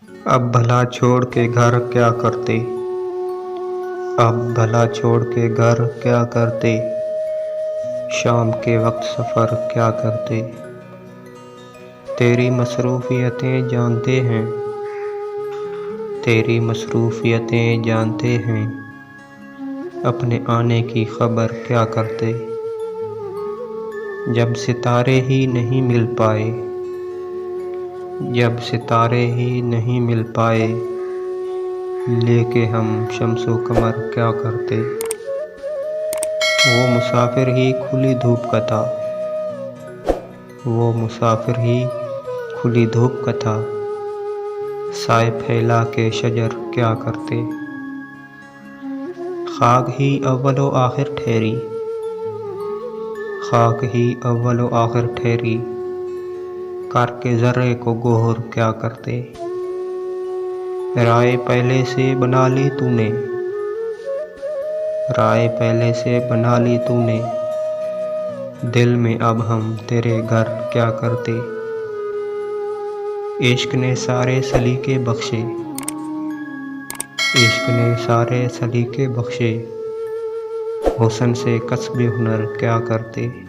अब भला छोड़ के घर क्या करते। अब भला छोड़ के घर क्या करते। शाम के वक्त सफ़र क्या करते। तेरी मसरूफ़ियतें जानते हैं। तेरी मसरूफ़ियतें जानते हैं। अपने आने की खबर क्या करते। जब सितारे ही नहीं मिल पाए। जब सितारे ही नहीं मिल पाए, लेके हम शम्सो कमर क्या करते। वो मुसाफिर ही खुली धूप का था। वो मुसाफिर ही खुली धूप का था। साए फैला के शजर क्या करते। खाक ही अव्वलो आखिर ठहरी। खाक ही अव्वलो आखिर ठहरी। करके ज़र्रे को गोहर क्या करते। राय पहले से बना ली तूने। राय पहले से बना ली तूने। दिल में अब हम तेरे घर क्या करते। इश्क ने सारे सलीके बख्शे। इश्क ने सारे सलीके बख्शे। हुस्न से कस्बे हुनर क्या करते।